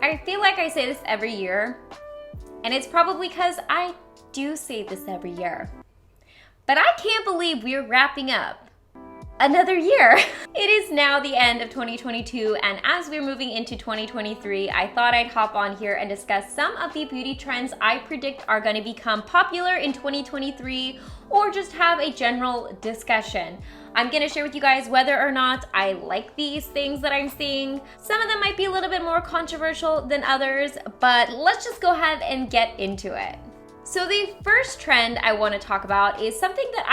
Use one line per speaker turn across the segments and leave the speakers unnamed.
I feel like I say this every year, and it's probably because I do say this every year. But I can't believe we're wrapping up another year. It is now the end of 2022, and as we're moving into 2023, I thought I'd hop on here and discuss some of the beauty trends I predict are going to become popular in 2023, or just have a general discussion. I'm gonna share with you guys whether or not I like these things that I'm seeing. Some of them might be a little bit more controversial than others, but let's just go ahead and get into it. So the first trend I want to talk about is something that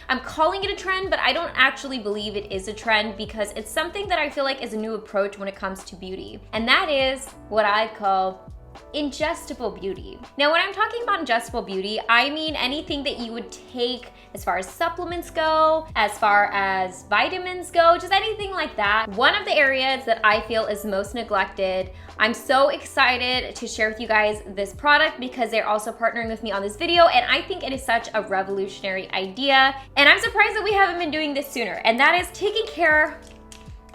I'm calling it a trend, but I don't actually believe it is a trend because it's something that I feel like is a new approach when it comes to beauty. And that is what I call ingestible beauty. Now, when I'm talking about ingestible beauty, I mean anything that you would take as far as supplements go, as far as vitamins go, just anything like that. One of the areas that I feel is most neglected. I'm so excited to share with you guys this product because they're also partnering with me on this video, and I think it is such a revolutionary idea. And I'm surprised that we haven't been doing this sooner, and that is taking care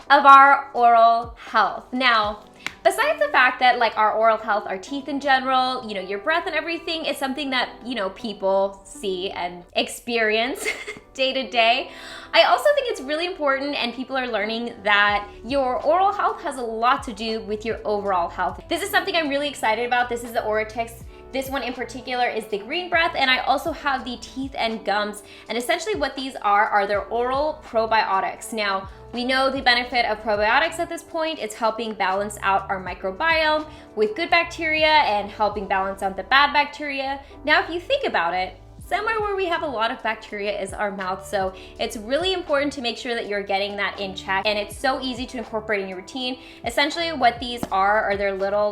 of our oral health. Now, besides the fact that like our oral health, our teeth in general, your breath and everything is something that, people see and experience day to day, I also think it's really important, and people are learning that your oral health has a lot to do with your overall health. This is something I'm really excited about. This is the Oritex. This one in particular is the Green Breath, and I also have the Teeth and Gums. And essentially what these are their oral probiotics. Now, we know the benefit of probiotics at this point. It's helping balance out our microbiome with good bacteria and helping balance out the bad bacteria. Now, if you think about it, somewhere where we have a lot of bacteria is our mouth, so it's really important to make sure that you're getting that in check, and it's so easy to incorporate in your routine. Essentially what these are their little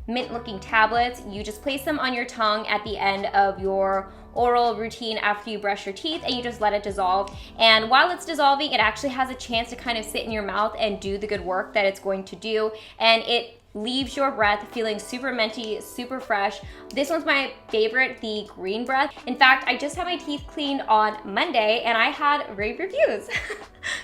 mint looking tablets. You just place them on your tongue at the end of your oral routine after you brush your teeth, and you just let it dissolve. And while it's dissolving, it actually has a chance to kind of sit in your mouth and do the good work that it's going to do, and it leaves your breath feeling super minty, super fresh. This one's my favorite, the Green Breath. In fact, I just had my teeth cleaned on Monday, and I had rave reviews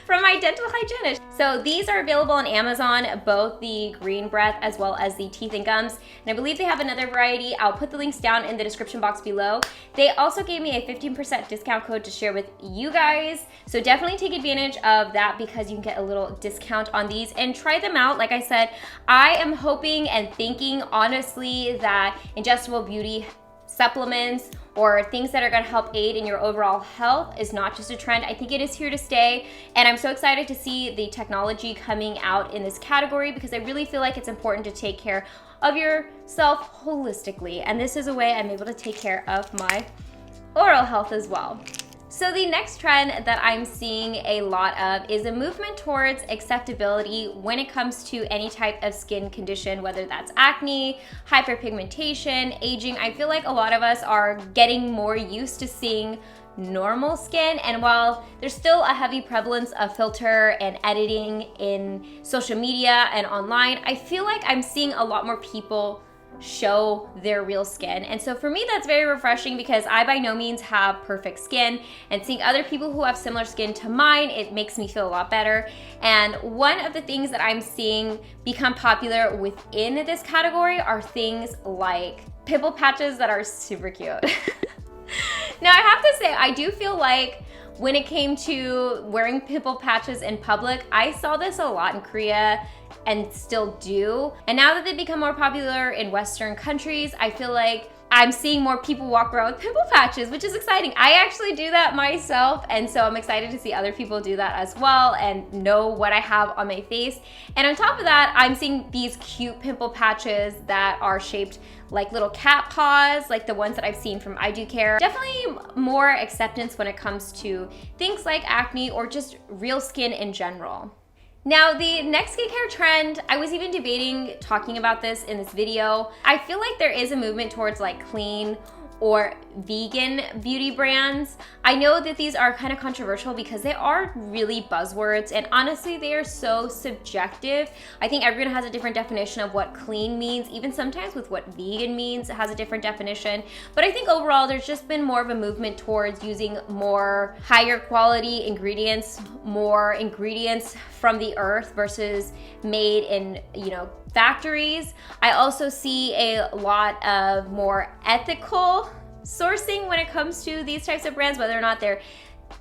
from my dental hygienist. So these are available on Amazon, both the Green Breath as well as the Teeth and Gums. And I believe they have another variety. I'll put the links down in the description box below. They also gave me a 15% discount code to share with you guys. So definitely take advantage of that because you can get a little discount on these and try them out. Like I said, I am hoping and thinking honestly that ingestible beauty supplements or things that are going to help aid in your overall health is not just a trend. I think it is here to stay, and I'm so excited to see the technology coming out in this category because I really feel like it's important to take care of yourself holistically, and this is a way I'm able to take care of my oral health as well. So the next trend that I'm seeing a lot of is a movement towards acceptability when it comes to any type of skin condition, whether that's acne, hyperpigmentation, aging. I feel like a lot of us are getting more used to seeing normal skin, and while there's still a heavy prevalence of filter and editing in social media and online, I feel like I'm seeing a lot more people show their real skin. And so for me, that's very refreshing because I by no means have perfect skin, and seeing other people who have similar skin to mine, it makes me feel a lot better. And one of the things that I'm seeing become popular within this category are things like pimple patches that are super cute. Now, I have to say, I do feel like when it came to wearing pimple patches in public, I saw this a lot in Korea and still do. And now that they've become more popular in Western countries, I feel like I'm seeing more people walk around with pimple patches, which is exciting. I actually do that myself, and so I'm excited to see other people do that as well and know what I have on my face. And on top of that, I'm seeing these cute pimple patches that are shaped like little cat paws, like the ones that I've seen from I Do Care. Definitely more acceptance when it comes to things like acne or just real skin in general. Now, the next skincare trend, I was even debating talking about this in this video. I feel like there is a movement towards like clean or vegan beauty brands. I know that these are kind of controversial because they are really buzzwords, and honestly, they are so subjective. I think everyone has a different definition of what clean means, even sometimes with what vegan means, it has a different definition. But I think overall, there's just been more of a movement towards using more higher quality ingredients, more ingredients from the earth versus made in, factories. I also see a lot of more ethical sourcing when it comes to these types of brands, whether or not they're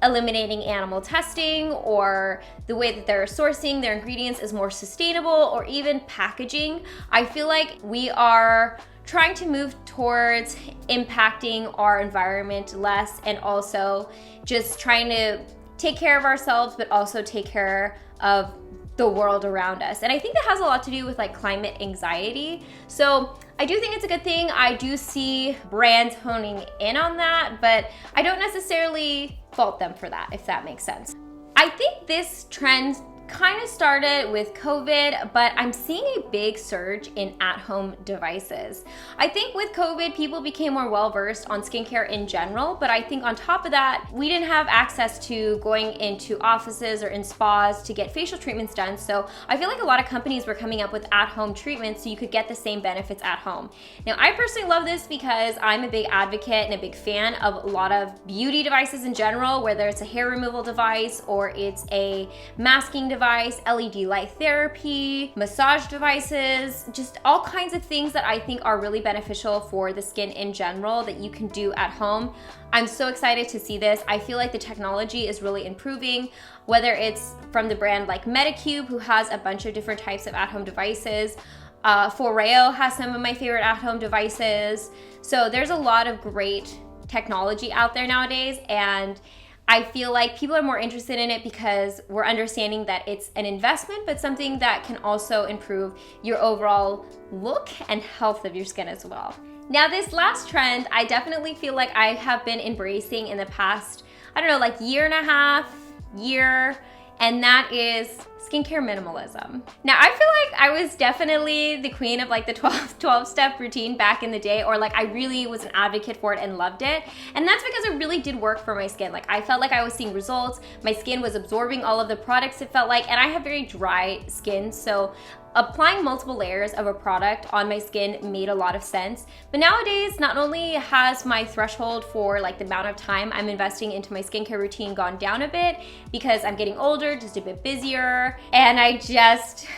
eliminating animal testing or the way that they're sourcing their ingredients is more sustainable, or even packaging. I feel like we are trying to move towards impacting our environment less, and also just trying to take care of ourselves, but also take care of the world around us. And I think that has a lot to do with like climate anxiety. So I do think it's a good thing. I do see brands honing in on that, but I don't necessarily fault them for that, if that makes sense. I think this trend kind of started with COVID, but I'm seeing a big surge in at-home devices. I think with COVID, people became more well-versed on skincare in general, but I think on top of that, we didn't have access to going into offices or in spas to get facial treatments done. So I feel like a lot of companies were coming up with at-home treatments so you could get the same benefits at home. Now, I personally love this because I'm a big advocate and a big fan of a lot of beauty devices in general, whether it's a hair removal device or it's a masking device, LED light therapy, massage devices, just all kinds of things that I think are really beneficial for the skin in general that you can do at home. I'm so excited to see this. I feel like the technology is really improving, whether it's from the brand like Medicube, who has a bunch of different types of at-home devices. Foreo has some of my favorite at-home devices. So there's a lot of great technology out there nowadays, and I feel like people are more interested in it because we're understanding that it's an investment, but something that can also improve your overall look and health of your skin as well. Now, this last trend, I definitely feel like I have been embracing in the past, I don't know, like year and a half, and that is skincare minimalism. Now, I feel like I was definitely the queen of like the 12-step routine back in the day, or like I really was an advocate for it and loved it. And that's because it really did work for my skin. Like I felt like I was seeing results. My skin was absorbing all of the products, it felt like, and I have very dry skin. So applying multiple layers of a product on my skin made a lot of sense. But nowadays, not only has my threshold for like the amount of time I'm investing into my skincare routine gone down a bit because I'm getting older, just a bit busier, and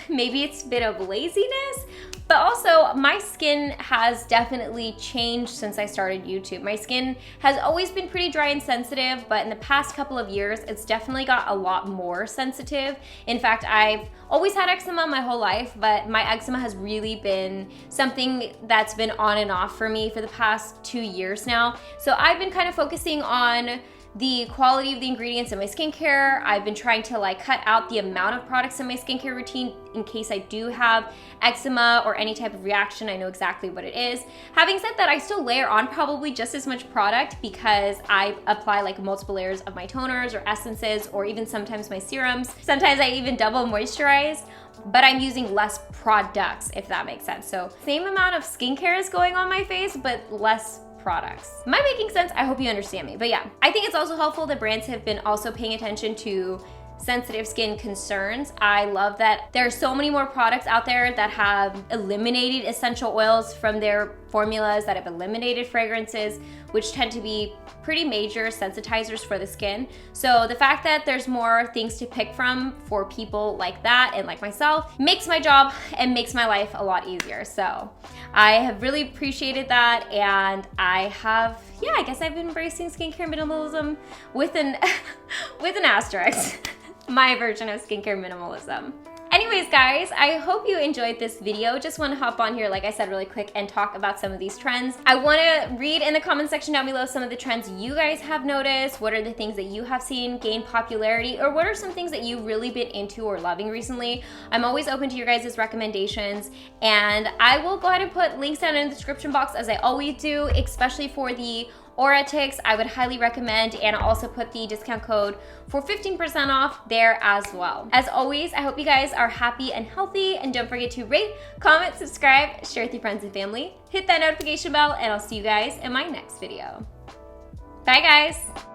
maybe it's a bit of laziness, but also my skin has definitely changed since I started YouTube. My skin has always been pretty dry and sensitive, but in the past couple of years, it's definitely got a lot more sensitive. In fact, I've always had eczema my whole life, but my eczema has really been something that's been on and off for me for the past 2 years now. So I've been kind of focusing on the quality of the ingredients in my skincare. I've been trying to like cut out the amount of products in my skincare routine in case I do have eczema or any type of reaction. I know exactly what it is. Having said that, I still layer on probably just as much product because I apply like multiple layers of my toners or essences, or even sometimes my serums. Sometimes I even double moisturize, but I'm using less products, if that makes sense. So same amount of skincare is going on my face, but less products. Am I making sense? I hope you understand me. But yeah, I think it's also helpful that brands have been also paying attention to sensitive skin concerns. I love that there are so many more products out there that have eliminated essential oils from their formulas, that have eliminated fragrances, which tend to be pretty major sensitizers for the skin. So the fact that there's more things to pick from for people like that and like myself makes my job and makes my life a lot easier. So I have really appreciated that, and I guess I've been embracing skincare minimalism with an asterisk. My version of skincare minimalism. Anyways, guys, I hope you enjoyed this video. Just want to hop on here, like I said, really quick and talk about some of these trends. I want to read in the comment section down below some of the trends you guys have noticed. What are the things that you have seen gain popularity, or what are some things that you've really been into or loving recently? I'm always open to your guys' recommendations, and I will go ahead and put links down in the description box as I always do, especially for the Auratics. I would highly recommend, and I'll also put the discount code for 15% off there as well. As always, I hope you guys are happy and healthy, and don't forget to rate, comment, subscribe, share with your friends and family, hit that notification bell, and I'll see you guys in my next video. Bye, guys.